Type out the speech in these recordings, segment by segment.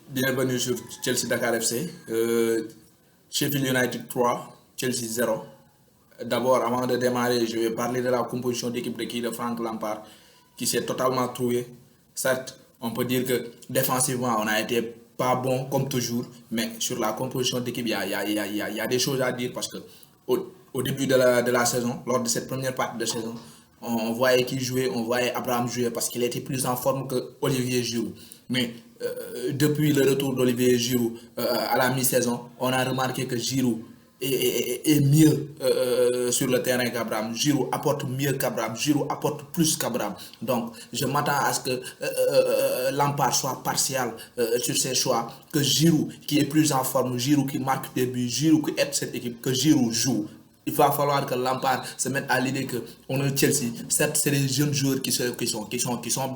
Bienvenue sur Chelsea Dakar FC. Sheffield United 3, Chelsea 0. D'abord, avant de démarrer, je vais parler de la composition d'équipe de Frank Lampard qui s'est totalement trouvé. Certes, on peut dire que défensivement, on n'a été pas bon comme toujours, mais sur la composition d'équipe, il y a des choses à dire parce que au début de la saison, lors de cette première partie de saison, on voyait qu'il jouait, on voyait Abraham jouer parce qu'il était plus en forme que Olivier Giroud. Mais depuis le retour d'Olivier Giroud à la mi-saison, on a remarqué que Giroud est mieux sur le terrain qu'Abraham. Giroud apporte mieux qu'Abraham. Giroud apporte plus qu'Abraham. Donc, je m'attends à ce que Lampard soit partial sur ses choix. Que Giroud, qui est plus en forme, Giroud qui marque des buts, Giroud qui aide cette équipe, que Giroud joue. Il va falloir que Lampard se mette à l'idée qu'on est Chelsea. Certes, c'est des jeunes joueurs qui sont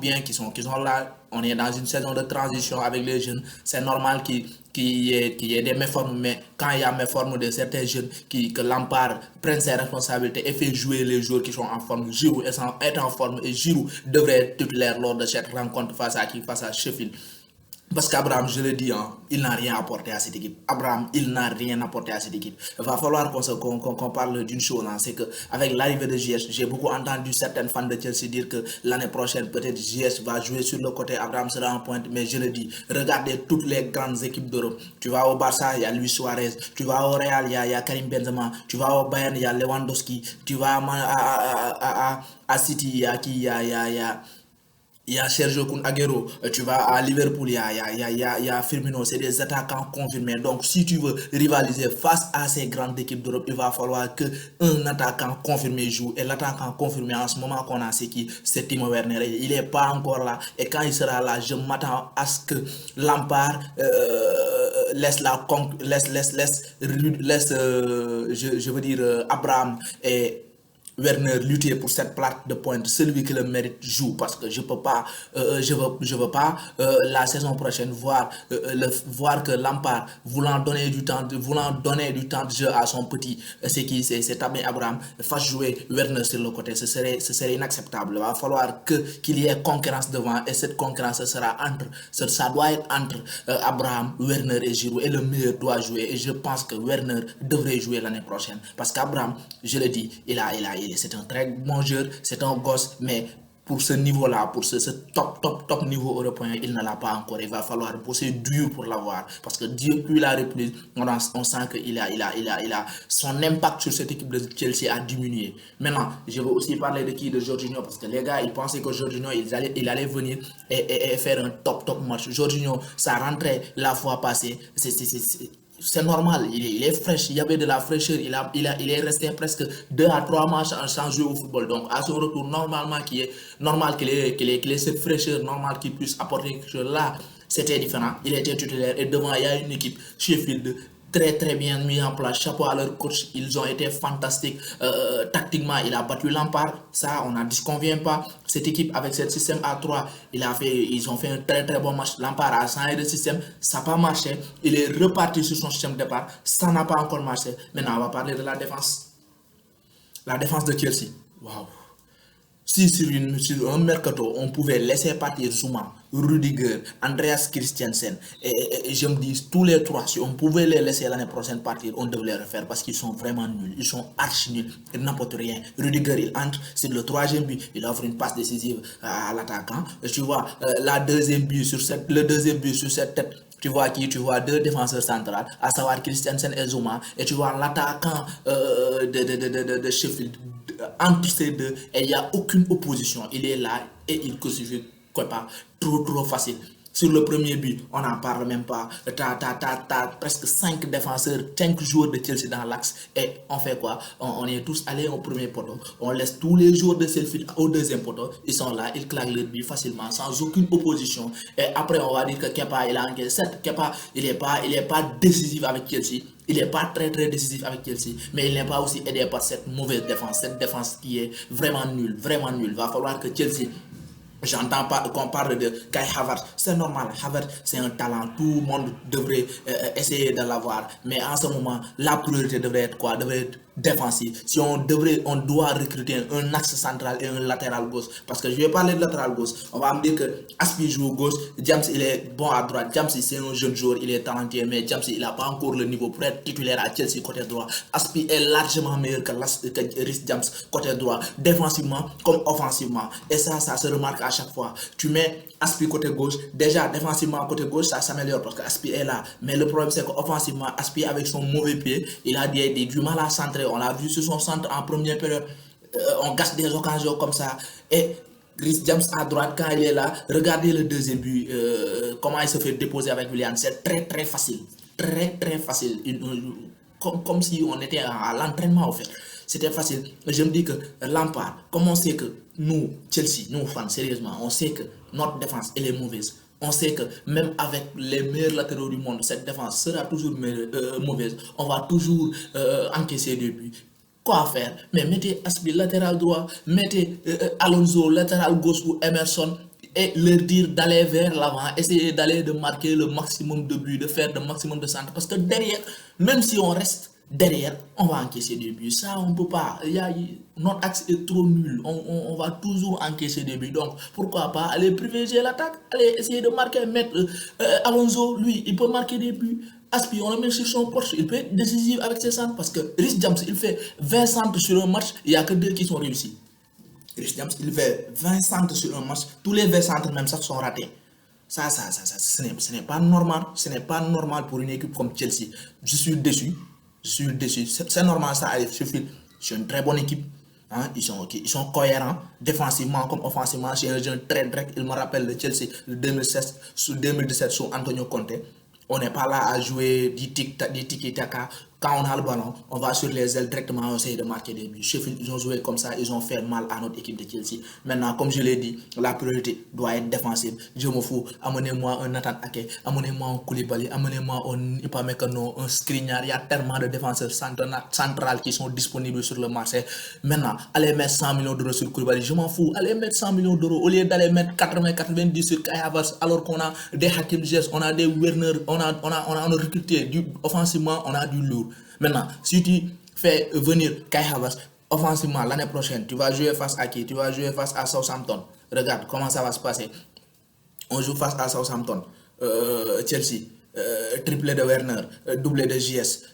bien, qui sont là. On est dans une saison de transition avec les jeunes. C'est normal qu'il y ait des méformes, mais quand il y a méformes de certains jeunes, que Lampard prenne ses responsabilités et fait jouer les joueurs qui sont en forme. Giroud est en forme et Giroud devrait être titulaire lors de cette rencontre face à Sheffield. Parce qu'Abraham, je le dis, hein, il n'a rien apporté à cette équipe. Abraham, il n'a rien apporté à cette équipe. Il va falloir qu'on parle d'une chose, hein, c'est qu'avec l'arrivée de JS, j'ai beaucoup entendu certains fans de Chelsea dire que l'année prochaine, peut-être JS va jouer sur le côté, Abraham sera en pointe, mais je le dis, regardez toutes les grandes équipes d'Europe. Tu vas au Barça, il y a Luis Suarez. Tu vas au Real, il y a Karim Benzema. Tu vas au Bayern, il y a Lewandowski. Tu vas à City, il y a Sergio Kun Aguero, tu vas à Liverpool, il y a Firmino, c'est des attaquants confirmés. Donc, si tu veux rivaliser face à ces grandes équipes d'Europe, il va falloir qu'un attaquant confirmé joue. Et l'attaquant confirmé en ce moment qu'on a, c'est qui? C'est Timo Werner. Il n'est pas encore là. Et quand il sera là, je m'attends à ce que Lampard je veux dire, Abraham et Werner lutter pour cette plaque de pointe. Celui qui le mérite joue parce que je veux pas la saison prochaine voir que Lampard voulant donner du temps de jeu à son petit, c'est Tammy Abraham, fasse jouer Werner sur le côté. Ce serait inacceptable. Il va falloir qu'il y ait concurrence devant et cette concurrence ça doit être entre Abraham, Werner et Giroud et le meilleur doit jouer et je pense que Werner devrait jouer l'année prochaine parce qu'Abraham, je le dis, c'est un très bon joueur, c'est un gosse, mais pour ce niveau-là, pour ce top niveau européen, il ne l'a pas encore. Il va falloir bosser dur pour l'avoir. Parce que depuis la reprise, on sent qu'il a son impact sur cette équipe de Chelsea a diminué. Maintenant, je veux aussi parler de Jorginho, parce que les gars, ils pensaient que Jorginho, il allait venir et faire un top match. Jorginho, ça rentrait la fois passée. C'est normal, il est fraîche, il y avait de la fraîcheur, il est resté presque 2 à 3 matchs sans jouer au football. Donc à son retour, normalement, normal qu'il ait cette fraîcheur, normal qu'il puisse apporter quelque chose là. C'était différent, il était titulaire et devant il y a une équipe Sheffield très bien mis en place. Chapeau à leur coach, ils ont été fantastiques. Tactiquement, il a battu Lampard, ça on n'en disconvient pas. Cette équipe avec ce système A3, ils ont fait un très bon match. Lampard a changé de système, ça n'a pas marché. Il est reparti sur son système de départ, ça n'a pas encore marché. Maintenant, on va parler de la défense. La défense de Chelsea. Waouh! Si sur un mercato, on pouvait laisser partir Zouma, Rudiger, Andreas Christensen, et je me dis, tous les trois, si on pouvait les laisser l'année prochaine partir, on devrait le faire parce qu'ils sont vraiment nuls. Ils sont archi nuls. Ils n'apportent rien. Rudiger, il entre, c'est le troisième but. Il offre une passe décisive à l'attaquant. Tu vois, le deuxième but sur cette tête. Tu vois qui? Tu vois deux défenseurs centrales, à savoir Christensen et Zouma, et tu vois l'attaquant de Sheffield entre ces deux, et il n'y a aucune opposition. Il est là et il constitue quoi pas trop facile. Sur le premier but, on n'en parle même pas. T'as presque 5 défenseurs, 5 joueurs de Chelsea dans l'axe. Et on fait quoi? On est tous allés au premier poteau. On laisse tous les joueurs de Sheffield au deuxième poteau. Ils sont là, ils claquent le but facilement, sans aucune opposition. Et après, on va dire que Kepa, il a encaissé. Certes, Kepa, il n'est pas décisif avec Chelsea. Il n'est pas très décisif avec Chelsea, mais il n'est pas aussi aidé par cette mauvaise défense, cette défense qui est vraiment nulle, vraiment nulle. Il va falloir que Chelsea J'entends pas qu'on parle de Kai Havertz, c'est normal, Havertz c'est un talent, tout le monde devrait essayer de l'avoir, mais en ce moment, la priorité devrait être quoi? Devrait être défensive. Si on doit recruter un axe central et un latéral gauche, parce que je vais parler de latéral gauche, on va me dire que Aspi joue au gauche, James il est bon à droite, James c'est un jeune joueur, il est talentueux, mais James il n'a pas encore le niveau pour être titulaire à Chelsea côté droit. Aspi est largement meilleur que Reece James côté droit, défensivement comme offensivement, et ça se remarque à chaque fois. Tu mets Aspi côté gauche, déjà défensivement côté gauche, ça s'améliore parce que Aspi est là. Mais le problème c'est qu'offensivement, Aspi avec son mauvais pied, il a du mal à centrer. On l'a vu sur son centre en première période. On gâche des occasions comme ça. Et Chris James à droite, quand il est là, regardez le deuxième but, comment il se fait déposer avec Willian. C'est très très facile. Très très facile. Comme si on était à l'entraînement au fait. C'était facile. Je me dis que Lampard, comme on sait que nous, Chelsea, nous fans, sérieusement, on sait que notre défense, elle est mauvaise. On sait que même avec les meilleurs latéraux du monde, cette défense sera toujours mauvaise. On va toujours encaisser des buts. Quoi faire? Mais mettez Aspi latéral droit, mettez Alonso latéral gauche ou Emerson et leur dire d'aller vers l'avant, essayer d'aller de marquer le maximum de buts, de faire le maximum de centres. Parce que derrière, même si on reste derrière, on va encaisser des buts. Ça, on ne peut pas. Notre axe est trop nul. On va toujours encaisser des buts. Donc, pourquoi pas aller privilégier l'attaque, aller essayer de marquer, mettre Alonso, lui, il peut marquer des buts. Aspi, on le met sur son poste, il peut être décisif avec ses centres parce que Reece James, il fait 20 centres sur un match, il n'y a que 2 qui sont réussis. Reece James, il fait 20 centres sur un match, tous les 20 centres même ça sont ratés. Ça, ce n'est pas normal. Ce n'est pas normal pour une équipe comme Chelsea. Je suis déçu. C'est normal, ça arrive. C'est une très bonne équipe. Hein, ils sont cohérents, défensivement comme offensivement. C'est un jeune très direct. Il me rappelle le Chelsea de 2016, sous 2017 sous Antonio Conte. On n'est pas là à jouer du tiki-taka. Quand on a le ballon, on va sur les ailes directement, on essaie de marquer des buts. Sheffield, ils ont joué comme ça, ils ont fait mal à notre équipe de Chelsea. Maintenant, comme je l'ai dit, la priorité doit être défensive. Je me fous, amenez-moi un Nathan Ake, amenez-moi un Koulibaly, amenez-moi un Upamecano, un Skriniar. Il y a tellement de défenseurs centrales qui sont disponibles sur le marché. Maintenant, allez mettre 100 millions d'euros sur Koulibaly, je m'en fous. Allez mettre 100 millions d'euros au lieu d'aller mettre 80-90 sur Kai Havertz, alors qu'on a des Hakim Ziyech, on a des Werner, on a recruté offensivement, on a du lourd. Maintenant, si tu fais venir Kai Havertz offensivement l'année prochaine, tu vas jouer face à qui? Tu vas jouer face à Southampton. Regarde comment ça va se passer. On joue face à Southampton, Chelsea, triplé de Werner, doublé de JS,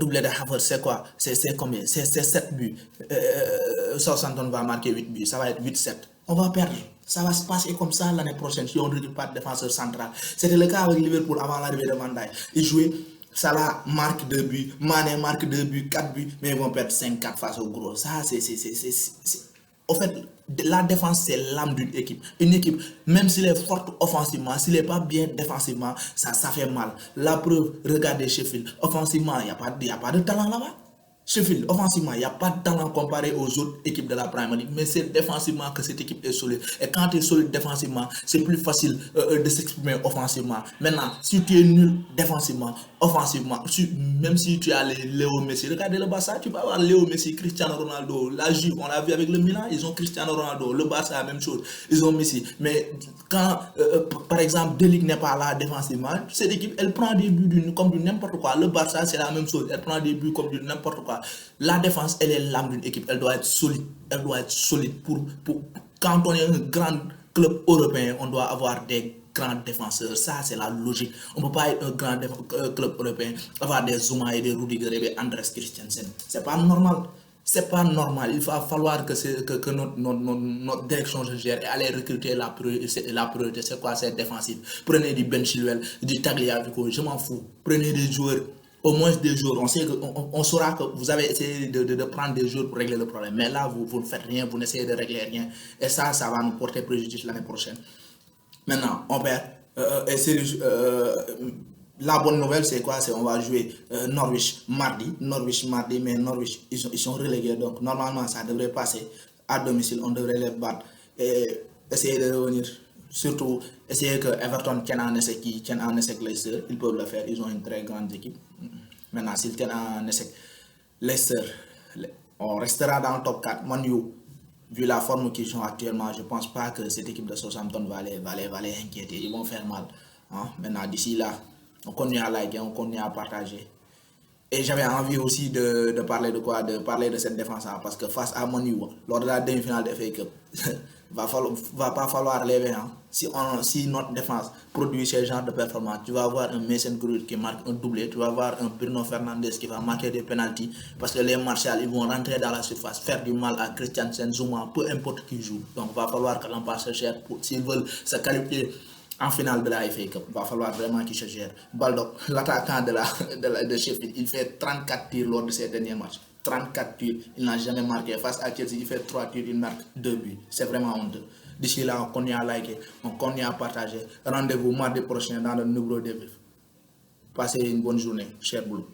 doublé de Havertz, c'est quoi? C'est combien? C'est 7 buts. Southampton va marquer 8 buts, ça va être 8-7. On va perdre. Ça va se passer comme ça l'année prochaine si on ne recrute pas de défenseur central. C'était le cas avec Liverpool avant l'arrivée de Van Dijk. Ils jouaient, Salah marque 2 buts, Mané marque 2 buts, 4 buts, mais ils vont perdre 5-4 face au gros. Ça, en fait, la défense, c'est l'âme d'une équipe. Une équipe, même s'il est forte offensivement, s'il n'est pas bien défensivement, ça fait mal. La preuve, regardez Sheffield. Offensivement, il n'y a pas de talent là-bas. Sheffield, offensivement, il n'y a pas de talent comparé aux autres équipes de la Premier League, mais c'est défensivement que cette équipe est solide. Et quand tu es solide défensivement, c'est plus facile de s'exprimer offensivement. Maintenant, si tu es nul défensivement, offensivement, même si tu as Léo Messi, regardez le Barça, tu peux avoir Léo Messi, Cristiano Ronaldo, la Juve, on l'a vu avec le Milan, ils ont Cristiano Ronaldo, le Barça, la même chose, ils ont Messi. Mais quand, par exemple, De Ligt n'est pas là défensivement, cette équipe, elle prend des buts comme du n'importe quoi. Le Barça, c'est la même chose, elle prend des buts comme du n'importe quoi. La défense, elle est l'âme d'une équipe. Elle doit être solide. Elle doit être solide. Quand on est un grand club européen, on doit avoir des grands défenseurs. Ça, c'est la logique. On ne peut pas être un grand club européen, avoir des Zouma et des Rudiger et des Andres Christensen. C'est pas normal. C'est pas normal. Il va falloir que notre direction gère et aller recruter la priorité. C'est quoi? C'est défensif. Prenez du Ben Chilwell, du Tagliafico. Je m'en fous. Prenez des joueurs. Au moins des jours, on saura que vous avez essayé de prendre des jours pour régler le problème. Mais là, vous ne faites rien, vous n'essayez de régler rien. Et ça va nous porter préjudice l'année prochaine. Maintenant, on perd. La bonne nouvelle, c'est quoi? On va jouer Norwich mardi, mais Norwich, ils sont relégués. Donc, normalement, ça devrait passer à domicile. On devrait les battre et essayer de revenir. Surtout, essayer que Everton tienne en échec Leicester. Ils peuvent le faire. Ils ont une très grande équipe. Maintenant, s'ils tiennent en échec Leicester, on restera dans le top 4. Man U, vu la forme qu'ils sont actuellement, je ne pense pas que cette équipe de Southampton va les inquiéter. Ils vont faire mal. Hein. Maintenant, d'ici là, on continue à liker, on continue à partager. Et j'avais envie aussi de parler de quoi? De parler de cette défense. Hein, parce que face à Manu, lors de la demi-finale de FA Cup, va pas falloir lever. Hein. Si notre défense produit ce genre de performance, tu vas avoir un Mason Greenwood qui marque un doublé, tu vas avoir un Bruno Fernandes qui va marquer des pénaltys, parce que les Martial, ils vont rentrer dans la surface, faire du mal à Christiansen, Zuma, peu importe qui joue. Donc il va falloir que l'on passe cher s'ils veulent se qualifier en finale de la FA Cup. Il va falloir vraiment qu'il se gère. Baldock, l'attaquant de Sheffield, il fait 34 tirs lors de ses derniers matchs. 34 tirs, il n'a jamais marqué. Face à Chelsea, il fait 3 tirs, il marque 2 buts. C'est vraiment honteux. D'ici là, on continue à liker, on continue à partager. Rendez-vous mardi prochain dans le nouveau débrief. Passez une bonne journée, cher Boulou.